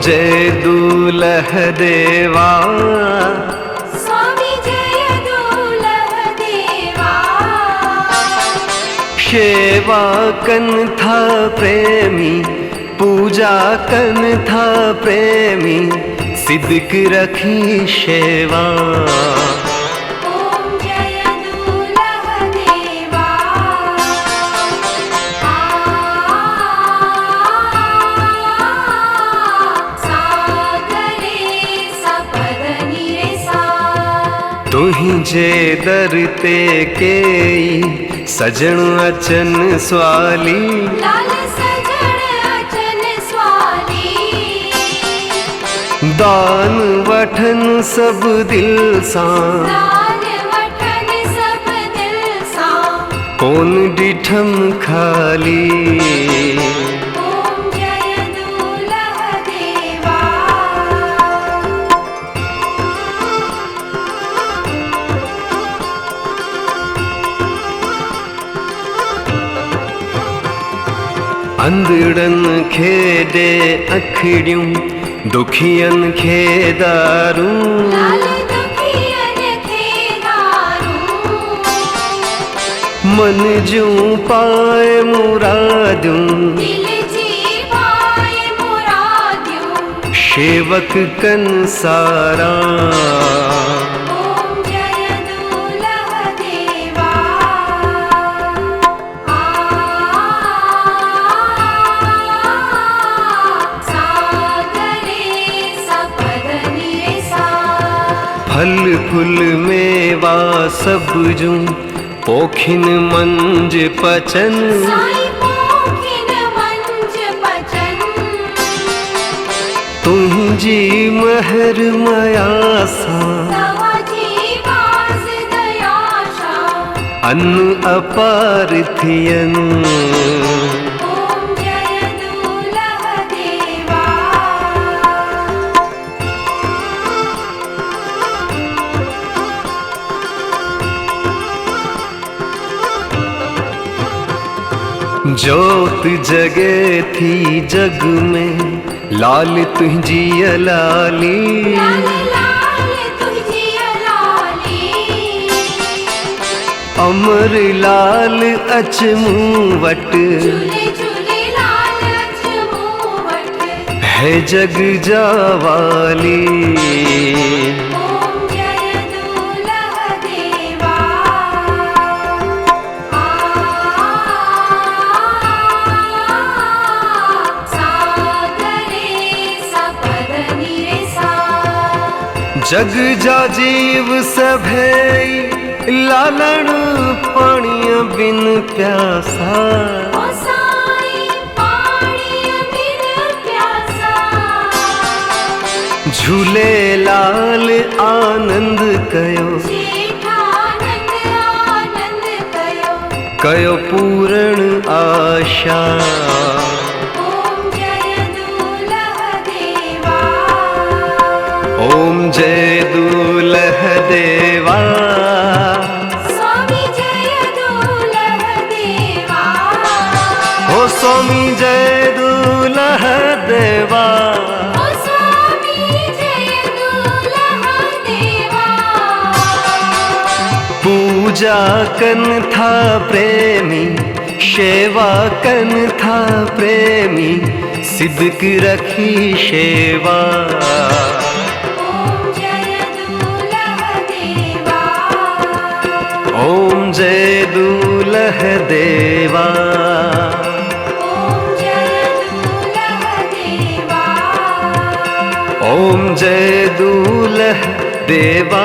जय दूल्ह देवा, स्वामी जय दूल्ह देवा। सेवा कन था प्रेमी, पूजा कन था प्रेमी, सिद्क रखी सेवा। ओम जय दूल्ह देवा। सागरे सपद निरेसा। तुहि जे दर ते केई, सजण अचन स्वाली। लाल सजण अचन स्वाली। दान वठन सब दिल सां, दान वठन सब दिल सां। कौन डिठम खाली। ओम जय दूल्ह देवा। अंधड़न खे दे अखड़ियूं, दुखियन खे दारू। लाल दुखियन खे दारू। मन जूं पाए मुरादूं, दिल जी पाए मुरादियूं। सेवक कन सारा। ओम जय दूल्ह देवा। सागरे सपद निरेसा। फल फूल मेवा सब जूं, पोखिन मंज पचन। साईं पोखिन मंज पचन। तुझी महर मया सां, तवाजी बाज़ दया शाह। अन्न अपार थियन। ओम जय दूल्ह देवा। जोत जगे थी जग में, लाल तुझी लाली। लाल लाल तुझी लाली। अमर लाल अच मूं वट, झूले झूले लाल अचमू वट। है जग जावाली। ओम जय दूल्ह देवा। सागरे सपद निरेसा। जग जा जीव सभेई, लालण पाणीअ बिन प्यासा। ओ साईं पाणीअ बिन प्यासा। झूले लाल आनंद कयो, जेठानंद आनंद कयो। कयो पूर्ण आशा। ओम जय दूल्ह देवा। ओम जय दूल्ह देवा। स्वामी जय दूल्ह देवा। ओ स्वामी जय दूल्ह देवा। ओ स्वामी जय दूल्ह देवा। पूजा कन था प्रेमी, सेवा कन था प्रेमी, सिद्क रखी सेवा। ओम जय दूल्ह देवा। ओम जय दूल्ह देवा। ओम जय दूल्ह देवा। ओम जय दूल्ह देवा।